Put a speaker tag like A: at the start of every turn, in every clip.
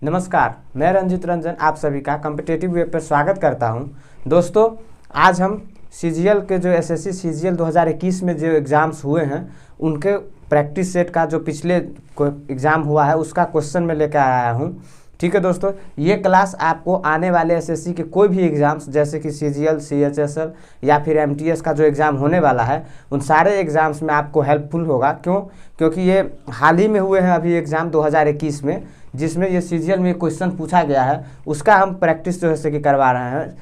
A: नमस्कार, मैं रंजित रंजन आप सभी का कॉम्पिटिटिव वेब पर स्वागत करता हूं। दोस्तों, आज हम सीजीएल के जो एसएससी सीजीएल 2021 में जो एग्ज़ाम्स हुए हैं उनके प्रैक्टिस सेट का जो पिछले एग्ज़ाम हुआ है उसका क्वेश्चन मैं लेकर आया हूं। ठीक है दोस्तों, ये क्लास आपको आने वाले एसएससी के कोई भी एग्ज़ाम्स जैसे कि सीजीएल, सीएचएसएल या फिर एमटीएस का जो एग्ज़ाम होने वाला है उन सारे एग्ज़ाम्स में आपको हेल्पफुल होगा। क्योंकि ये हाल ही में हुए हैं अभी एग्ज़ाम 2021 में, जिसमें ये सीजीएल में क्वेश्चन पूछा गया है उसका हम प्रैक्टिस जो है कि करवा रहे हैं।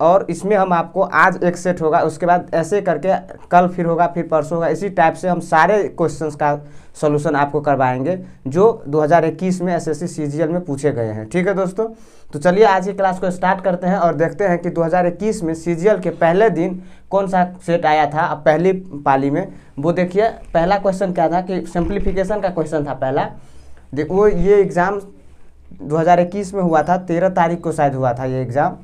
A: और इसमें हम आपको आज एक सेट होगा, उसके बाद ऐसे करके कल फिर होगा, फिर परसों होगा, इसी टाइप से हम सारे क्वेश्चंस का सॉल्यूशन आपको करवाएंगे जो 2021 में एसएससी सीजीएल में पूछे गए हैं। ठीक है दोस्तों, तो चलिए आज की क्लास को स्टार्ट करते हैं और देखते हैं कि 2021 में सीजीएल के पहले दिन कौन सा सेट आया था। अब पहली पाली में वो देखिए, पहला क्वेश्चन क्या था कि सिंप्लीफिकेशन का क्वेश्चन था पहला। देखो, ये एग्ज़ाम 2021 में हुआ था, 13 तारीख को शायद हुआ था ये एग्ज़ाम।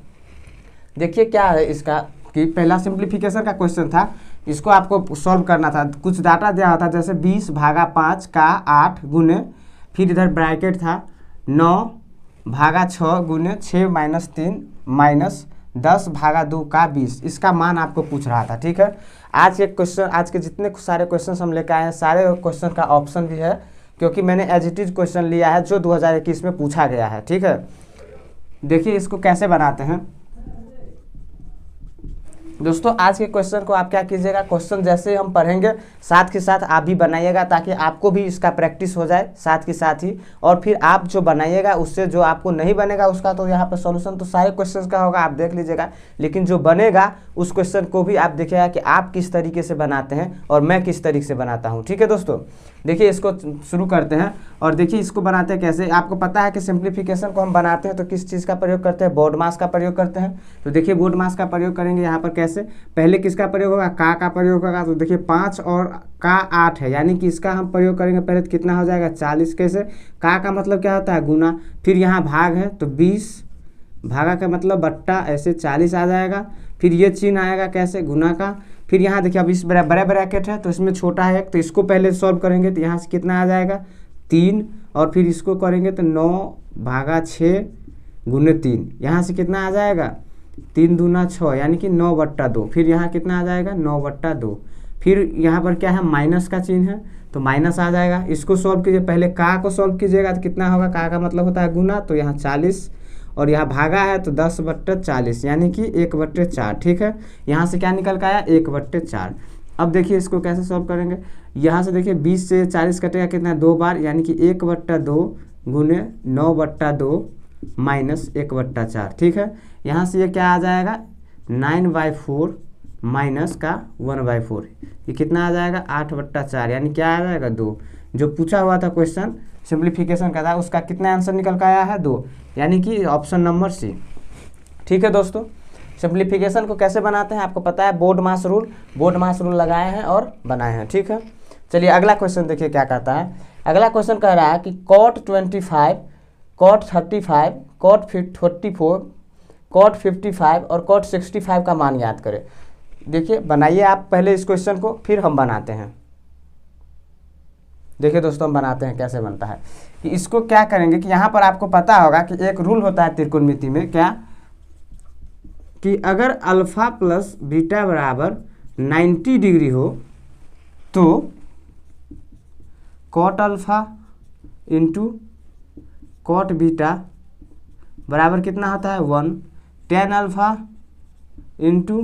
A: देखिए क्या है इसका कि पहला सिंप्लीफिकेशन का क्वेश्चन था, इसको आपको सॉल्व करना था। कुछ डाटा दिया हुआ था जैसे 20/5 का 8 गुने, फिर इधर ब्रैकेट था 9/6 गुने 6 - 3 माइनस 10/2 का 20। इसका मान आपको पूछ रहा था। ठीक है, आज के जितने सारे क्वेश्चन हम लेकर आए हैं सारे क्वेश्चन का ऑप्शन भी है, क्योंकि मैंने एज इट इज क्वेश्चन लिया है जो 2021 में पूछा गया है। ठीक है, देखिए इसको कैसे बनाते हैं दोस्तों। आज के क्वेश्चन को आप क्या कीजिएगा, क्वेश्चन जैसे हम पढ़ेंगे साथ के साथ आप भी बनाइएगा ताकि आपको भी इसका प्रैक्टिस हो जाए साथ के साथ ही। और फिर आप जो बनाइएगा उससे जो आपको नहीं बनेगा उसका तो यहाँ पर सॉल्यूशन तो सारे क्वेश्चंस का होगा, आप देख लीजिएगा। लेकिन जो बनेगा उस क्वेश्चन को भी आप देखिएगा कि आप किस तरीके से बनाते हैं और मैं किस तरीके से बनाता हूँ। ठीक है दोस्तों, देखिए इसको शुरू करते हैं और देखिए इसको बनाते हैं कैसे। आपको पता है कि सिंप्लीफिकेशन को हम बनाते हैं तो किस चीज़ का प्रयोग करते हैं, बोर्ड मास का प्रयोग करते हैं। तो देखिए बोर्ड मास का प्रयोग करेंगे यहाँ पर कैसे, पहले किसका प्रयोग होगा, का प्रयोग होगा। तो देखिए 5 और का 8 है, यानी कि इसका हम प्रयोग करेंगे पहले तो कितना हो जाएगा 40। कैसे, का मतलब क्या होता है गुना, फिर यहाँ भाग है तो 20 भागा का मतलब बट्टा, ऐसे 40 आ जाएगा। फिर ये चिन्ह आएगा कैसे, गुना का। फिर यहाँ देखिए अब इस बड़ा ब्रैकेट है तो इसमें छोटा है तो इसको पहले सॉल्व करेंगे तो यहाँ से कितना आ जाएगा 3, और फिर इसको करेंगे तो 9/6 गुने 3, यहाँ से कितना आ जाएगा 3 दूना 6, यानी कि 9/2। फिर यहाँ कितना आ जाएगा 9/2। फिर यहाँ पर क्या है, माइनस का चिन्ह है तो माइनस आ जाएगा। इसको सॉल्व कीजिए, पहले का को सॉल्व कीजिएगा तो कितना होगा, का मतलब होता है गुना, तो यहाँ 40 और यहाँ भागा है तो 10/40 यानी कि 1/4। ठीक है, यहाँ से क्या निकल के आया 1/4। अब देखिए इसको कैसे सॉल्व करेंगे, यहाँ से देखिए 20 से 40 कटेगा कितना 2 बार, यानी कि 1/2 गुने 9/2 माइनस 1/4। ठीक है, यहाँ से ये क्या आ जाएगा 9/4 माइनस का 1/4, ये कितना आ जाएगा 8/4, यानी क्या आ जाएगा 2। जो पूछा हुआ था क्वेश्चन सिंप्लीफिकेशन का था उसका कितना आंसर निकल कर आया है 2, यानी कि ऑप्शन नंबर सी। ठीक है दोस्तों, सिंप्लीफिकेशन को कैसे बनाते हैं आपको पता है, बोर्ड मास रूल लगाए हैं और बनाए हैं। ठीक है, चलिए अगला क्वेश्चन देखिए क्या कहता है। अगला क्वेश्चन कह रहा है कि cot 25, cot 35, cot 44, cot 55 और cot 65 का मान याद करें। देखिए बनाइए आप पहले इस क्वेश्चन को, फिर हम बनाते हैं। देखिए दोस्तों हम बनाते हैं कैसे बनता है कि इसको क्या करेंगे कि यहाँ पर आपको पता होगा कि एक रूल होता है त्रिकोणमिति में, क्या कि अगर अल्फा प्लस बीटा बराबर 90 डिग्री हो तो cot alpha into cot beta बराबर कितना होता है 1, tan alpha into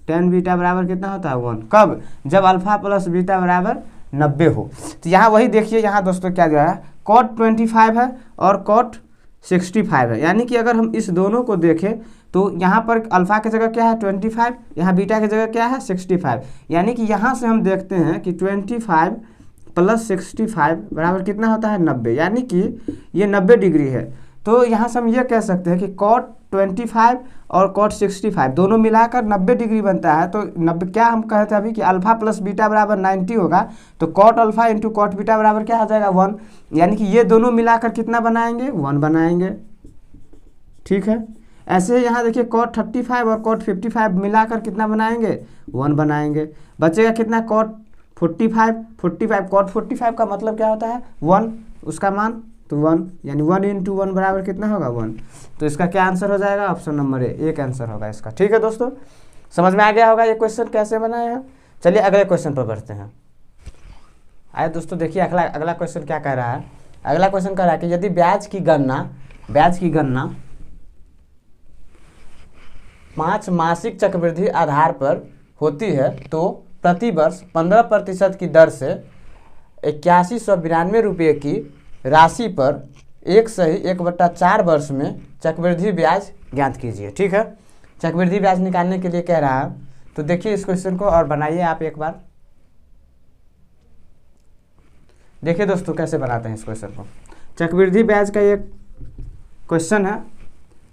A: tan beta बराबर कितना होता है 1। कब, जब अल्फा प्लस बीटा बराबर 90 हो। तो यहाँ वही देखिए, यहाँ दोस्तों क्या दिया है, cot 25 है और cot 65 है, यानी कि अगर हम इस दोनों को देखें तो यहाँ पर अल्फा की जगह क्या है 25, यहाँ बीटा की जगह क्या है 65, यानी कि यहाँ से हम देखते हैं कि 25 प्लस 65 बराबर कितना होता है 90, यानी कि ये 90 डिग्री है। तो यहाँ से हम ये कह सकते हैं कि cot 25 और cot 65 दोनों मिलाकर 90 डिग्री बनता है। तो 90 क्या हम कहते हैं अभी कि अल्फा प्लस बीटा बराबर 90 होगा, तो cot alpha into cot beta बराबर क्या हो जाएगा 1, यानी कि ये दोनों मिलाकर कितना बनाएंगे 1 बनाएंगे। ठीक है, ऐसे ही यहाँ देखिए cot 35 और cot 55 मिलाकर कितना बनाएंगे 1 बनाएंगे। बचेगा कितना cot 45 cot 45 का मतलब क्या होता है 1, उसका मान तो 1, यानी 1 × 1 बराबर कितना होगा 1। तो इसका क्या आंसर हो जाएगा, ऑप्शन नंबर ए, एक आंसर होगा इसका। ठीक है दोस्तों, समझ में आ गया होगा ये क्वेश्चन कैसे बनाया है। चलिए अगले क्वेश्चन पर बढ़ते हैं। आए दोस्तों देखिए अगला क्वेश्चन क्या कह रहा है। अगला क्वेश्चन कह रहा है कि यदि ब्याज की गणना 5 मासिक चक्रवृद्धि आधार पर होती है तो प्रति वर्ष 15% की दर से 8192 रुपये की राशि पर 1/4 वर्ष में चक्रवृद्धि ब्याज ज्ञात कीजिए। ठीक है, चक्रवृद्धि ब्याज निकालने के लिए कह रहा है। तो देखिए इस क्वेश्चन को और बनाइए आप एक बार। देखिए दोस्तों कैसे बनाते हैं इस क्वेश्चन को। चक्रवृद्धि ब्याज का एक क्वेश्चन है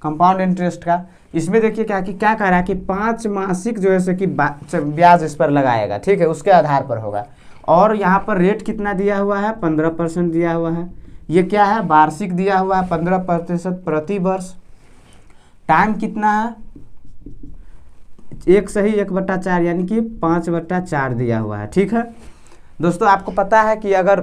A: कंपाउंड इंटरेस्ट का। इसमें देखिए क्या कह रहा है कि 5 मासिक जो है कि ब्याज इस पर लगाएगा। ठीक है, उसके आधार पर होगा। और यहाँ पर रेट कितना दिया हुआ है, 15% दिया हुआ है। ये क्या है, वार्षिक दिया हुआ है 15% प्रति वर्ष। टाइम कितना है, 1/4 यानी कि 5/4 दिया हुआ है। ठीक है दोस्तों, आपको पता है कि अगर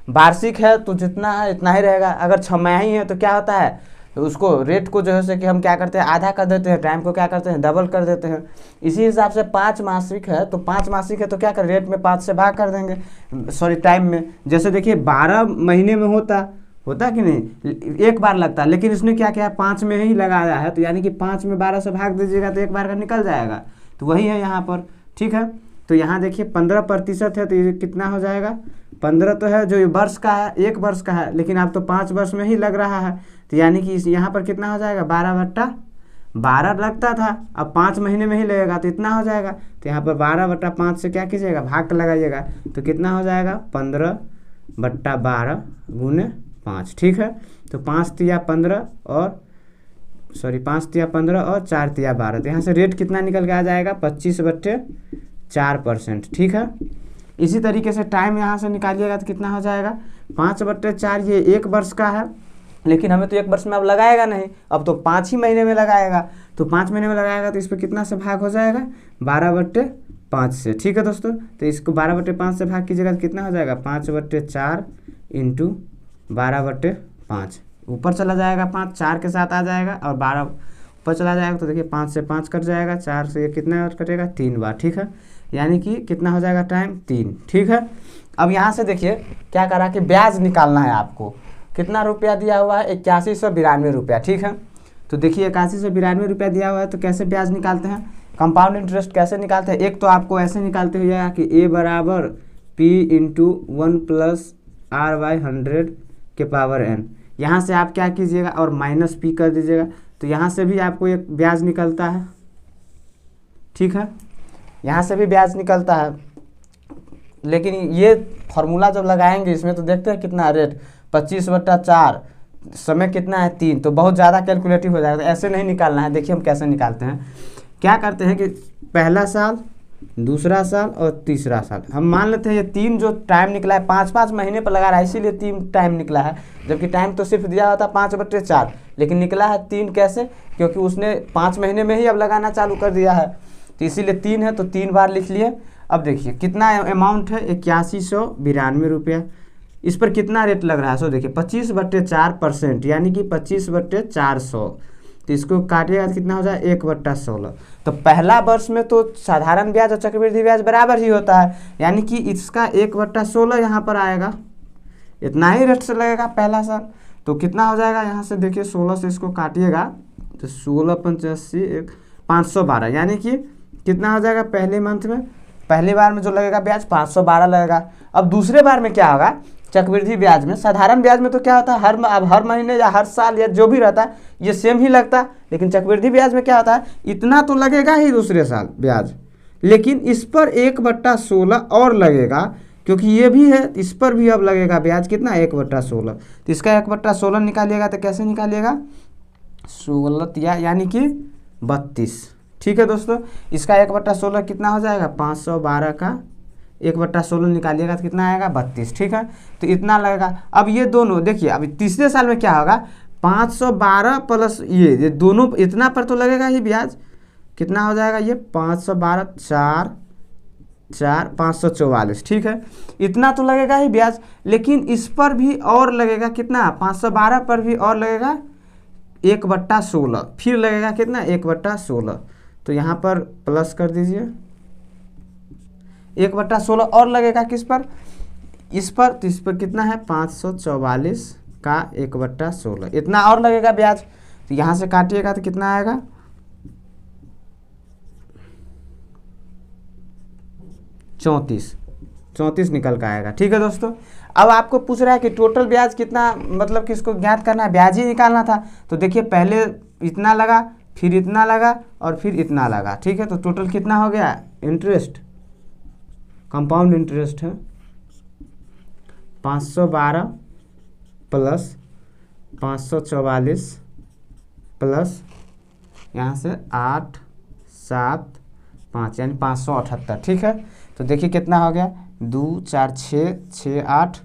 A: वार्षिक है तो जितना है इतना ही रहेगा। अगर 6 माही है तो क्या होता है, तो उसको रेट को जो है कि हम क्या करते हैं, आधा कर देते हैं, टाइम को क्या करते हैं, डबल कर देते हैं। इसी हिसाब से 5 मासिक है तो 5 मासिक है तो क्या कर, रेट में 5 से भाग कर देंगे, सॉरी टाइम में। जैसे देखिए 12 महीने में होता कि नहीं, एक बार लगता, लेकिन इसने क्या किया 5 में ही लगाया है। तो यानी कि 5 में 12 से भाग दीजिएगा तो एक बार का निकल जाएगा। तो वही है यहाँ पर। ठीक है, तो यहाँ देखिए 15% है तो ये कितना हो जाएगा, 15 तो है जो वर्ष का है, 1 वर्ष का है, लेकिन अब तो 5 वर्ष में ही लग रहा है। तो यानी कि यहाँ पर कितना हो जाएगा, 12/12 लगता था, अब 5 महीने में ही लगेगा तो इतना हो जाएगा। तो यहाँ पर 12/5 से क्या कीजिएगा, भाग लगाइएगा तो कितना हो जाएगा, 15/12 × 5। ठीक है, तो 5 तिया 15 और 4 तिया 12। तो यहाँ से रेट कितना निकल के आ जाएगा, 25/4%। ठीक है, इसी तरीके से टाइम यहाँ से निकालिएगा तो कितना हो जाएगा, 5/4। ये 1 वर्ष का है, लेकिन हमें तो 1 वर्ष में अब लगाएगा नहीं, अब तो 5 ही महीने में लगाएगा। तो 5 महीने में लगाएगा तो इस पर कितना से भाग हो जाएगा, 12/5 से। ठीक है दोस्तों, तो इसको 12/5 से भाग कीजिएगा तो कितना हो जाएगा, 5/4 × 12/5। ऊपर चला जाएगा 5, 4 के साथ आ जाएगा और 12 ऊपर चला जाएगा। तो देखिए 5 से 5 कट जाएगा, 4 से कितना कटेगा, 3 बार। ठीक है, यानी कि कितना हो जाएगा टाइम, 3। ठीक है, अब यहाँ से देखिए क्या करा कि ब्याज निकालना है आपको। कितना रुपया दिया हुआ है, 8192 रुपया। ठीक है, तो देखिए 8192 रुपया दिया हुआ है तो कैसे ब्याज निकालते हैं, कंपाउंड इंटरेस्ट कैसे निकालते हैं। एक तो आपको ऐसे निकालते हो जाएगा कि A = P × 1 + R/100n। यहाँ से आप क्या कीजिएगा और -P कर दीजिएगा, तो यहाँ से भी आपको एक ब्याज निकलता है। ठीक है, यहाँ से भी ब्याज निकलता है, लेकिन ये फार्मूला जब लगाएंगे इसमें तो देखते हैं कितना रेट, 25/4, समय कितना है 3, तो बहुत ज़्यादा कैलकुलेटिव हो जाएगा। तो ऐसे नहीं निकालना है। देखिए हम कैसे निकालते हैं, क्या करते हैं कि पहला साल, दूसरा साल और तीसरा साल हम मान लेते हैं। ये 3 जो टाइम निकला है 5-5 महीने पर लगा रहा है, इसीलिए 3 टाइम निकला है, जबकि टाइम तो सिर्फ दिया होता 5/4, लेकिन निकला है 3। कैसे, क्योंकि उसने 5 महीने में ही अब लगाना चालू कर दिया है, तो इसीलिए 3 है, तो 3 बार लिख लिए। अब देखिए कितना अमाउंट है, 8192 रुपया। इस पर कितना रेट लग रहा है, सो देखिए 25/4%, यानी कि 25/400। तो इसको काटिएगा तो कितना हो जाए, 1/16। तो पहला वर्ष में तो साधारण ब्याज और चक्रवृद्धि ब्याज बराबर ही होता है, यानी कि इसका 1/16 यहाँ पर आएगा, इतना ही रेट से लगेगा पहला साल। तो कितना हो जाएगा, यहाँ से देखिए 16 से इसको काटिएगा तो 16×85 512, यानी कि कितना हो जाएगा पहले मंथ में, पहली बार में जो लगेगा ब्याज 512 लगेगा। अब दूसरे बार में क्या होगा, चक्रवृद्धि ब्याज में, साधारण ब्याज में तो क्या होता है हर महीने या हर साल या जो भी रहता है ये सेम ही लगता है, लेकिन चक्रवृद्धि ब्याज में क्या होता है, इतना तो लगेगा ही दूसरे साल ब्याज, लेकिन इस पर 1/16 और लगेगा, क्योंकि ये भी है, इस पर भी अब लगेगा ब्याज कितना, 1/16। तो इसका 1/16 निकालिएगा तो कैसे निकालिएगा, 16 यानी कि 32। ठीक है दोस्तों, इसका 1/16 कितना हो जाएगा, 512 का 1/16 निकालिएगा तो कितना आएगा, 32। ठीक है, तो इतना लगेगा। अब ये दोनों देखिए, अभी तीसरे साल में क्या होगा, 512 प्लस ये दोनों, इतना पर तो लगेगा ही ब्याज, कितना हो जाएगा ये 512 4 544, ठीक है। इतना तो लगेगा ही ब्याज, लेकिन इस पर भी और लगेगा कितना, 512 पर भी और लगेगा 1/16, फिर लगेगा कितना 1/16। तो यहाँ पर प्लस कर दीजिए 1/16 और लगेगा किस पर, इस पर। तो इस पर कितना है 544 का 1/16, इतना और लगेगा ब्याज। तो यहाँ से काटिएगा तो कितना आएगा 34 निकल कर आएगा, ठीक है दोस्तों। अब आपको पूछ रहा है कि टोटल ब्याज कितना, मतलब कि इसको ज्ञात करना है, ब्याज ही निकालना था। तो देखिए पहले इतना लगा, फिर इतना लगा और फिर इतना लगा, ठीक है। तो टोटल कितना हो गया, इंटरेस्ट, कंपाउंड इंटरेस्ट है 512 प्लस 544 प्लस यहाँ से 8 7 5 यानी 578, ठीक है। तो देखिए कितना हो गया 2 4 6 6 8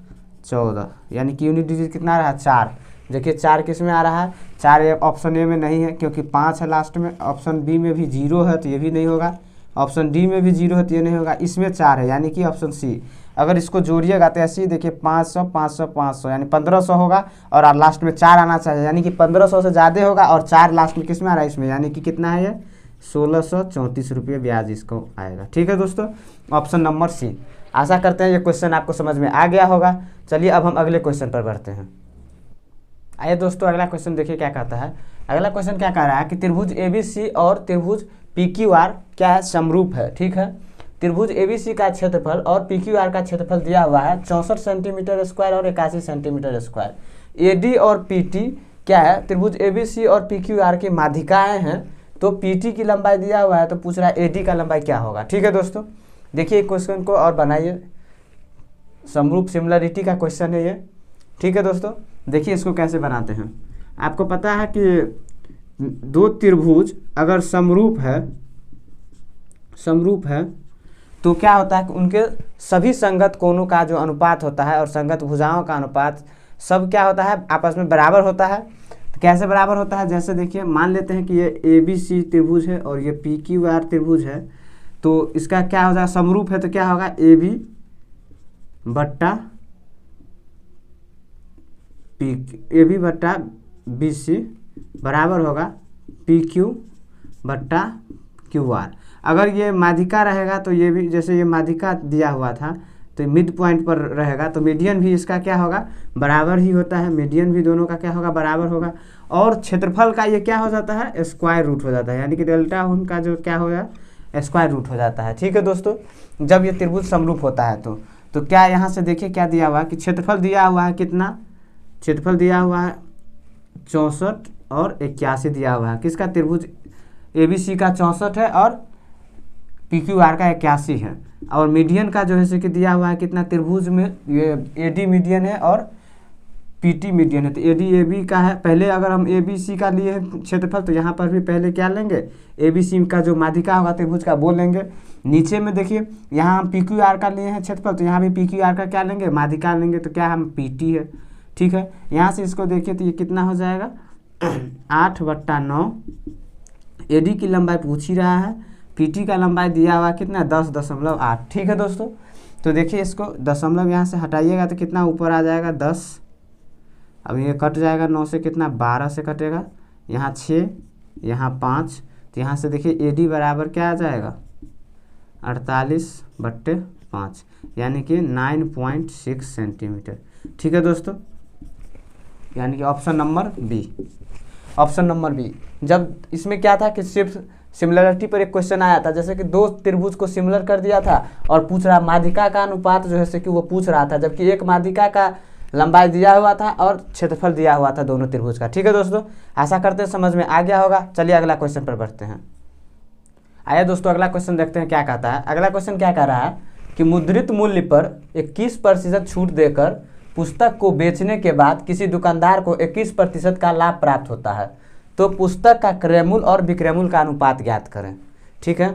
A: 14, यानी कि यूनिट डिजिट कितना रहा 4। देखिए 4 किस में आ रहा है, 4 ऑप्शन ए में नहीं है क्योंकि 5 है लास्ट में, ऑप्शन बी में भी 0 है तो ये भी नहीं होगा, ऑप्शन डी में भी 0 है तो ये नहीं होगा, इसमें 4 है यानी कि ऑप्शन सी। अगर इसको जोड़िएगा तो ऐसे ही देखिए 500 500 500 यानी 1500 होगा और लास्ट में 4 आना चाहिए, यानी कि 1500 से ज़्यादा होगा और 4 लास्ट में किस में आ रहा है इसमें, यानी कि कितना है ये 1634 रुपये ब्याज इसको आएगा, ठीक है दोस्तों। Option number C. आशा करते हैं ये क्वेश्चन आपको समझ में आ गया होगा। चलिए अब हम अगले क्वेश्चन पर बढ़ते हैं। आइए दोस्तों अगला क्वेश्चन देखिए क्या कहता है। अगला क्वेश्चन क्या कह रहा है कि त्रिभुज ABC और त्रिभुज PQR क्या है, समरूप है, ठीक है। त्रिभुज ABC का क्षेत्रफल और PQR का क्षेत्रफल दिया हुआ है 64 सेंटीमीटर स्क्वायर और 81 सेंटीमीटर स्क्वायर। AD और PT क्या है, त्रिभुज ABC और PQR की माध्यिकाएं हैं। तो PT की लंबाई दिया हुआ है तो पूछ रहा है AD का लंबाई क्या होगा, ठीक है दोस्तों। देखिए क्वेश्चन को और बनाइए, समरूप सिमिलरिटी का क्वेश्चन है ये, ठीक है दोस्तों। देखिए इसको कैसे बनाते हैं। आपको पता है कि दो त्रिभुज अगर समरूप है तो क्या होता है कि उनके सभी संगत कोणों का जो अनुपात होता है और संगत भुजाओं का अनुपात सब क्या होता है, आपस में बराबर होता है। तो कैसे बराबर होता है, जैसे देखिए मान लेते हैं कि ये ABC त्रिभुज है और ये PQR त्रिभुज है। तो इसका क्या हो जाएगा, समरूप है तो क्या होगा AB बट्टा BC बराबर होगा PQ बट्टा QR। अगर ये माध्यिका रहेगा तो ये भी, जैसे ये माध्यिका दिया हुआ था तो मिड पॉइंट पर रहेगा तो मीडियन भी इसका क्या होगा, बराबर ही होता है। मीडियन भी दोनों का क्या होगा, बराबर होगा। और क्षेत्रफल का ये क्या हो जाता है, स्क्वायर रूट हो जाता है, यानी कि डेल्टा उनका जो क्या होगा, स्क्वायर रूट हो जाता है, ठीक है दोस्तों। जब ये त्रिभुज समरूप होता है तो क्या यहाँ से देखिए क्या दिया हुआ है कि क्षेत्रफल दिया हुआ है कितना, क्षेत्रफल दिया हुआ है 64 और 81 दिया हुआ है। किसका, त्रिभुज ABC का 64 है और PQR का 81 है। और मीडियन का जो है कि दिया हुआ है कितना, त्रिभुज में ये AD मीडियन है और PT मीडियन है। तो AD AB का है। पहले अगर हम ABC का लिए हैं क्षेत्रफल तो यहाँ पर भी पहले क्या लेंगे, ABC का जो माध्यिका होगा त्रिभुज का वो लेंगे। नीचे में देखिए यहाँ हम PQR का लिए हैं क्षेत्रफल तो यहाँ भी PQR का क्या लेंगे, माध्यिका लेंगे। तो क्या हम PT है, ठीक है। यहाँ से इसको देखिए तो ये कितना हो जाएगा 8/9। AD की लंबाई पूछ ही रहा है, PT का लंबाई दिया हुआ कितना 10.8, ठीक है दोस्तों। तो देखिए इसको दशमलव यहाँ से हटाइएगा तो कितना ऊपर आ जाएगा 10। अब ये कट जाएगा 9 से, कितना 12 से कटेगा, यहाँ 6 यहाँ 5। तो यहाँ से देखिए AD बराबर क्या आ जाएगा 48/5 यानी कि 9.6 सेंटीमीटर, ठीक है दोस्तों। यानी कि option number B. Option number B. जब इसमें क्या था कि सिर्फ सिमिलरिटी पर एक क्वेश्चन आया था, जैसे कि दो त्रिभुज को सिमिलर कर दिया था और पूछ रहा माध्यिका का अनुपात जो है कि वो पूछ रहा था, जबकि एक माध्यिका का लंबाई दिया हुआ था और क्षेत्रफल दिया हुआ था दोनों त्रिभुज का, ठीक है दोस्तों। आशा करते हैं समझ में आ गया होगा। चलिए अगला क्वेश्चन पर बढ़ते हैं। आइए दोस्तों अगला क्वेश्चन देखते हैं क्या कहता है। अगला क्वेश्चन क्या कह रहा है कि मुद्रित मूल्य पर 21% छूट देकर पुस्तक को बेचने के बाद किसी दुकानदार को 21% का लाभ प्राप्त होता है, तो पुस्तक का क्रय मूल्य और विक्रय मूल्य का अनुपात ज्ञात करें, ठीक है।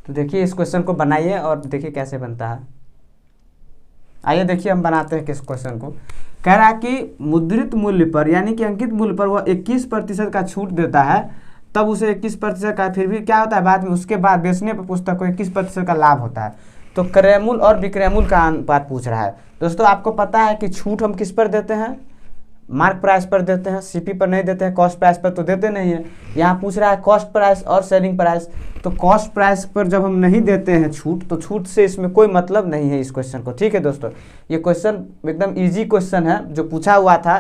A: तो देखिए इस क्वेश्चन को बनाइए और देखिए कैसे बनता है। आइए देखिए हम बनाते हैं किस क्वेश्चन को। कह रहा है कि मुद्रित मूल्य पर यानी कि अंकित मूल्य पर वह 21% का छूट देता है, तब उसे 21% का फिर भी क्या होता है बाद में, उसके बाद बेचने पर पुस्तक को 21% का लाभ होता है। तो क्रयमूल्य और विक्रयमूल्य का अनुपात पूछ रहा है। दोस्तों आपको पता है कि छूट हम किस पर देते हैं, मार्क प्राइस पर देते हैं, सीपी पर नहीं देते हैं, कॉस्ट प्राइस पर तो देते नहीं है। यहाँ पूछ रहा है कॉस्ट प्राइस और सेलिंग प्राइस, तो कॉस्ट प्राइस पर जब हम नहीं देते हैं छूट, तो छूट से इसमें कोई मतलब नहीं है इस क्वेश्चन को। ठीक है दोस्तों, ये क्वेश्चन एकदम इजी क्वेश्चन है जो पूछा हुआ था,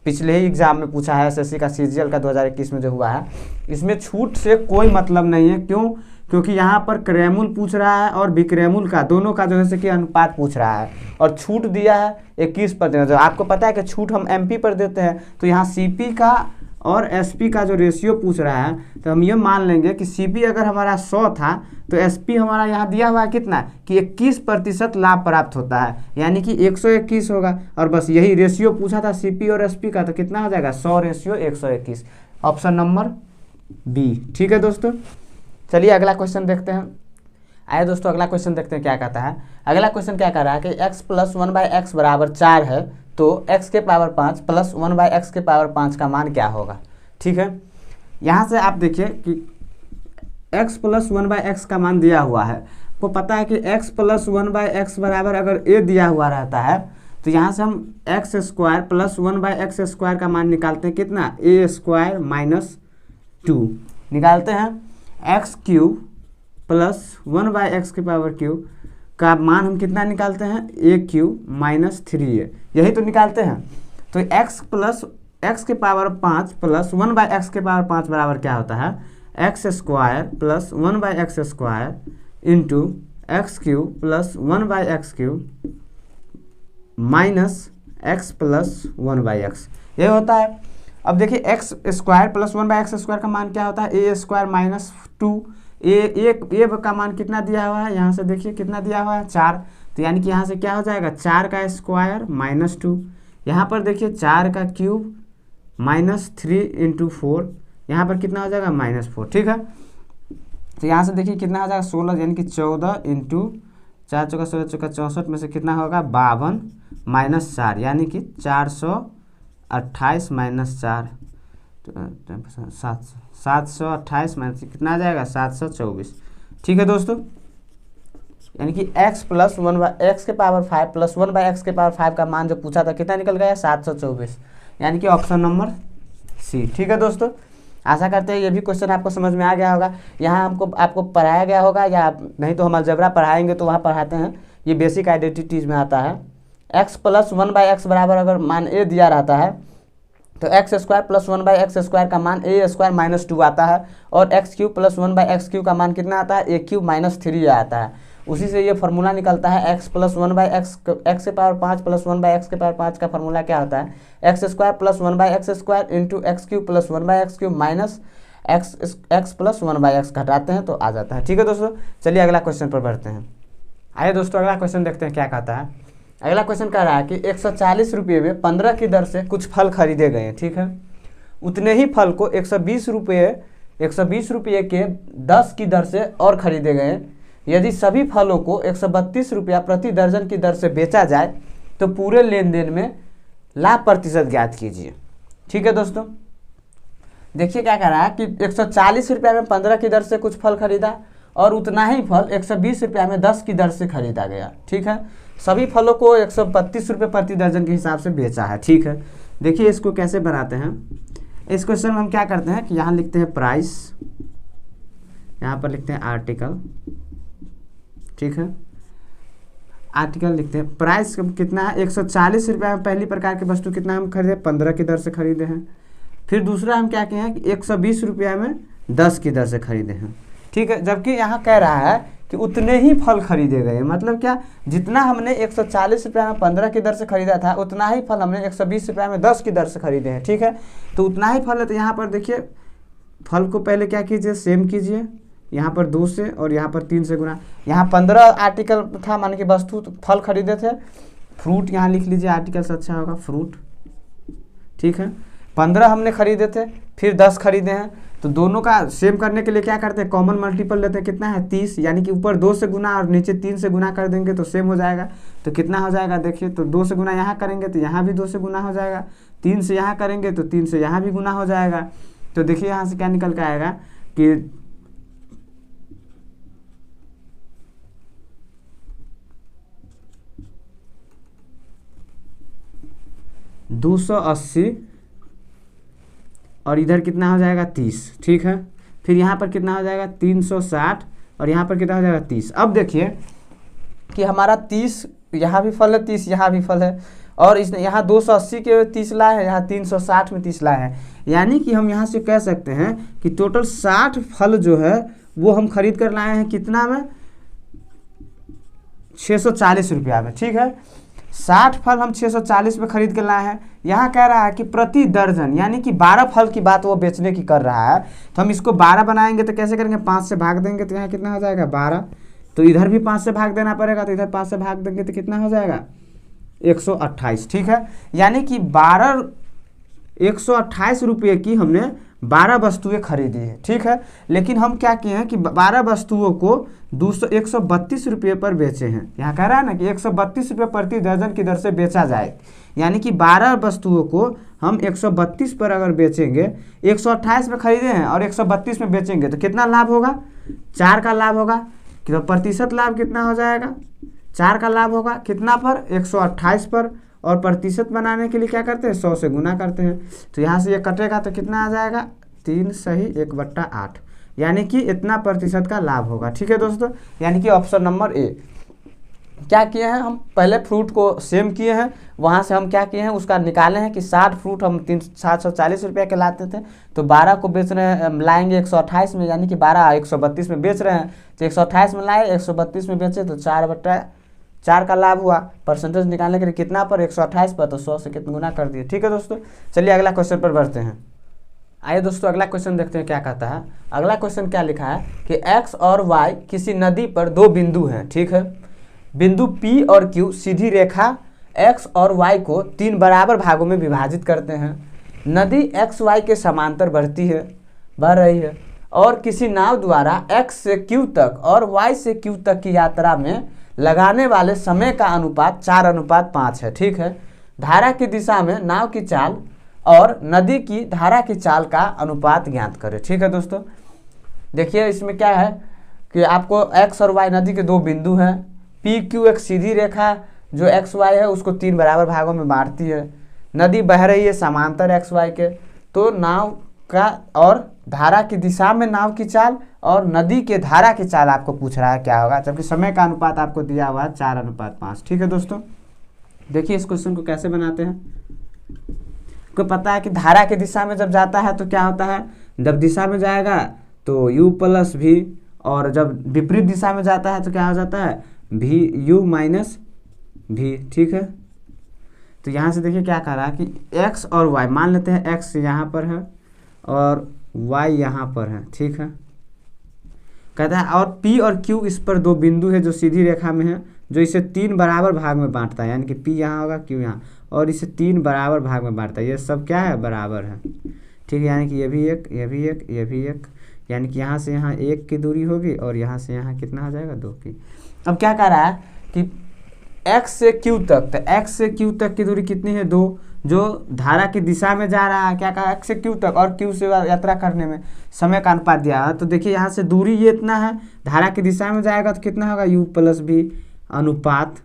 A: पिछले ही एग्जाम में पूछा है एसएससी का सीजीएल का 2021 में जो हुआ है। इसमें छूट से कोई मतलब नहीं है। क्यों? क्योंकि यहाँ पर क्रयमूल्य पूछ रहा है और विक्रयमूल्य का, दोनों का जो है कि अनुपात पूछ रहा है, और छूट दिया है 21%। जो आपको पता है कि छूट हम एमपी पर देते हैं, तो यहाँ सीपी का और एसपी का जो रेशियो पूछ रहा है, तो हम ये मान लेंगे कि सीपी अगर हमारा 100 था तो एसपी हमारा यहाँ दिया हुआ है कितना, कि 21% लाभ प्राप्त होता है, यानी कि 121 होगा। और बस यही रेशियो पूछा था सीपी और एसपी का, तो कितना हो जाएगा 100:121, ऑप्शन नंबर बी। ठीक है दोस्तों, चलिए अगला क्वेश्चन देखते हैं। आइए दोस्तों अगला क्वेश्चन देखते हैं क्या कहता है। अगला क्वेश्चन क्या कह रहा है कि x + 1/x = 4 है, तो x के पावर 5 + 1/x के पावर 5 का मान क्या होगा। ठीक है, यहाँ से आप देखिए कि x + 1/x का मान दिया हुआ है। आपको पता है कि x + 1/x बराबर अगर a दिया हुआ रहता है, तो यहाँ से हम x² + 1/x² का मान निकालते हैं कितना, a² - 2 निकालते हैं। x³ + 1/x के पावर क्यूब का मान हम कितना निकालते हैं, a³ - 3a, यही तो निकालते हैं। तो x + x के पावर 5 + 1/x के पावर 5 बराबर क्या होता है, x² + 1/x² into x³ + 1/x³ minus x + 1/x, यही होता है। अब देखिए x² + 1/x² का मान क्या होता है, a² - 2, ए का मान कितना दिया हुआ है, यहाँ से देखिए कितना दिया हुआ है 4, तो यानी कि यहाँ से क्या हो जाएगा 4 का स्क्वायर - 2, यहाँ पर देखिए 4 का क्यूब -3 × 4, यहाँ पर कितना हो जाएगा -4। ठीक है, तो यहाँ से देखिए कितना हो जाएगा 16, यानी कि 14 × 4 × 4 = 16 × 4 = 64 में से कितना होगा 52 - 4, यानी कि 428 - 4 728 में से कितना आ जाएगा 724। ठीक है दोस्तों, यानी कि x + 1/x के पावर 5 + 1/x के पावर 5 का मान जो पूछा था कितना निकल गया 724, यानी कि ऑप्शन नंबर सी। ठीक है दोस्तों, आशा करते हैं ये भी क्वेश्चन आपको समझ में आ गया होगा। यहाँ आपको पढ़ाया गया होगा, या नहीं तो हम अलजेब्रा पढ़ाएंगे तो वहाँ पढ़ाते हैं, ये बेसिक आइडेंटिटीज में आता है। x + 1/x बराबर अगर मान a दिया रहता है, तो x² + 1/x² का मान a² - 2 आता है, और x³ + 1/x³ का मान कितना आता है, a³ - 3 आता है। उसी से ये फार्मूला निकलता है x + 1/x, x के पावर 5 + 1/x के पावर 5 का फार्मूला क्या होता है, x² + 1/x² into x³ + 1/x³ minus x + 1/x घटाते हैं तो आ जाता है। ठीक है दोस्तों, चलिए अगला क्वेश्चन पर बढ़ते हैं। आइए दोस्तों अगला क्वेश्चन देखते हैं क्या कहता है। अगला क्वेश्चन कह रहा है कि 140 रुपये में 15 की दर से कुछ फल खरीदे गए हैं। ठीक है, उतने ही फल को 120 रुपये के 10 की दर से और खरीदे गए। यदि सभी फलों को 132 रुपया प्रति दर्जन की दर से बेचा जाए तो पूरे लेन देन में लाभ प्रतिशत ज्ञात कीजिए। ठीक है दोस्तों, देखिए क्या कह रहा है कि 140 रुपया में 15 की दर से कुछ फल खरीदा, और उतना ही फल 120 रुपया में 10 की दर से खरीदा गया। ठीक है, सभी फलों को 132 रुपये प्रति दर्जन के हिसाब से बेचा है। ठीक है, देखिए इसको कैसे बनाते हैं। इस क्वेश्चन में हम क्या करते हैं कि यहाँ लिखते हैं प्राइस, यहाँ पर लिखते हैं आर्टिकल। ठीक है, आर्टिकल लिखते हैं, प्राइस कितना है 140 रुपये में पहली प्रकार की वस्तु कितना हम खरीदे, 15 की दर से खरीदे हैं। फिर दूसरा हम क्या किए हैं कि 120 रुपये में 10 की दर से खरीदे हैं। ठीक है, जबकि यहाँ कह रहा है कि उतने ही फल खरीदे गए, मतलब क्या, जितना हमने 140 रुपये में 15 की दर से खरीदा था उतना ही फल हमने 120 रुपये में 10 की दर से खरीदे हैं। ठीक है, तो उतना ही फल है, तो यहाँ पर देखिए फल को पहले क्या कीजिए, सेम कीजिए, यहाँ पर 2 से और यहाँ पर 3 से गुना। यहाँ 15 आर्टिकल था, मान के वस्तु फल खरीदे थे, फ्रूट यहाँ लिख लीजिए, आर्टिकल से अच्छा होगा फ्रूट। ठीक है, 15 हमने खरीदे थे, फिर 10 खरीदे हैं, तो दोनों का सेम करने के लिए क्या करते हैं, कॉमन मल्टीपल लेते हैं, कितना है 30, यानी कि ऊपर 2 से गुना और नीचे 3 से गुना कर देंगे तो सेम हो जाएगा। तो कितना हो जाएगा देखिए, तो 2 से गुना यहाँ करेंगे तो यहाँ भी 2 से गुना हो जाएगा, 3 से यहाँ करेंगे तो 3 से यहाँ भी गुना हो जाएगा। तो देखिए यहाँ से क्या निकल के आएगा कि 280 और इधर कितना हो जाएगा 30, ठीक है। फिर यहाँ पर कितना हो जाएगा 360 और यहाँ पर कितना हो जाएगा 30। अब देखिए कि हमारा 30 यहाँ भी फल है, 30 यहाँ भी फल है, और इस यहाँ 280 के 30 लाए हैं, यहाँ 360 में 30 लाए हैं। यानी कि हम यहाँ से कह सकते हैं कि टोटल 60 फल जो है वो हम खरीद कर लाए हैं कितना में, 640 रुपया में, ठीक है। 60 फल हम 640 में खरीद कर लाए हैं। यहाँ कह रहा है कि प्रति दर्जन, यानी कि 12 फल की बात वो बेचने की कर रहा है। तो हम इसको 12 बनाएंगे तो कैसे करेंगे, 5 से भाग देंगे तो यहाँ कितना हो जाएगा 12, तो इधर भी 5 से भाग देना पड़ेगा, तो इधर 5 से भाग देंगे तो कितना हो जाएगा 128, ठीक है। यानी कि 128 रुपये की हमने 12 वस्तुएं खरीदी है, ठीक है। लेकिन हम क्या किए हैं कि 12 वस्तुओं को 132 रुपये पर बेचे हैं। यहाँ कह रहा है ना कि 132 रुपये प्रति दर्जन की दर से बेचा जाए, यानी कि 12 वस्तुओं को हम 132 पर अगर बेचेंगे, 128 में खरीदे हैं और 132 में बेचेंगे तो कितना लाभ होगा, 4 का लाभ होगा। तो प्रतिशत लाभ कितना हो जाएगा, 4 का लाभ होगा कितना पर, 128 पर। और प्रतिशत बनाने के लिए क्या करते हैं, 100 से गुना करते हैं। तो यहाँ से ये कटेगा तो कितना आ जाएगा 3 सही 1/8, यानी कि इतना प्रतिशत का लाभ होगा, ठीक है दोस्तों। यानी कि ऑप्शन नंबर ए। क्या किए हैं हम, पहले फ्रूट को सेम किए हैं, वहाँ से हम क्या किए हैं उसका निकाले हैं कि 60 फ्रूट हम 740 रुपये के लाते थे, तो 12 को बेच रहे हैं, लाएंगे 128 में, यानी कि 12 132 में बेच रहे हैं, तो 128 में लाए 132 में बेचे तो 4/4 का लाभ हुआ। परसेंटेज निकालने के लिए कितना पर, 128 पर, तो 100 से कितना गुना कर दिए, ठीक है दोस्तों। चलिए अगला क्वेश्चन पर बढ़ते हैं। आइए दोस्तों अगला क्वेश्चन देखते हैं क्या कहता है। अगला क्वेश्चन क्या लिखा है कि x और y किसी नदी पर 2 बिंदु हैं, ठीक है। बिंदु P और Q सीधी रेखा x और y को 3 बराबर भागों में विभाजित करते हैं। नदी x y के समांतर बह रही है और किसी नाव द्वारा x से Q तक और y से Q तक की यात्रा में लगाने वाले समय का अनुपात 4:5 है, ठीक है। धारा की दिशा में नाव की चाल और नदी की धारा की चाल का अनुपात ज्ञात करें, ठीक है दोस्तों। देखिए इसमें क्या है कि आपको x और y नदी के 2 बिंदु हैं। पी क्यू एक सीधी रेखा जो एक्स वाई है उसको 3 बराबर भागों में बांटती है। नदी बह रही है समांतर एक्स वाई के, तो नाव का और धारा की दिशा में नाव की चाल और नदी के धारा की चाल आपको पूछ रहा है क्या होगा, जबकि समय का अनुपात आपको दिया हुआ है 4:5, ठीक है दोस्तों। देखिए इस क्वेश्चन को कैसे बनाते हैं। को पता है कि धारा की दिशा में जब जाता है तो क्या होता है, जब दिशा में जाएगा तो u + v, और जब विपरीत दिशा में जाता है तो क्या हो जाता है u - v, ठीक है। तो यहाँ से देखिए क्या कह रहा है कि x और y, मान लेते हैं x यहाँ पर है और y यहाँ पर है, ठीक है। कहता है और P और Q इस पर 2 बिंदु है जो सीधी रेखा में है, जो इसे 3 बराबर भाग में बांटता है, यानी कि P यहाँ होगा Q यहाँ, और इसे 3 बराबर भाग में बांटता है। ये सब क्या है, बराबर है, ठीक है। यानी कि ये भी एक, ये भी एक, ये भी एक, यानी कि यहाँ से यहाँ 1 की दूरी होगी और यहाँ से यहाँ कितना हो जाएगा 2 की। अब क्या कह रहा है कि x से q तक, तो x से q तक की दूरी कितनी है 2, जो धारा की दिशा में जा रहा है। क्या कहा, x से q तक और q से यात्रा करने में समय का अनुपात दिया है। तो देखिए यहाँ से दूरी ये इतना है, धारा की दिशा में जाएगा तो कितना होगा u + v अनुपात।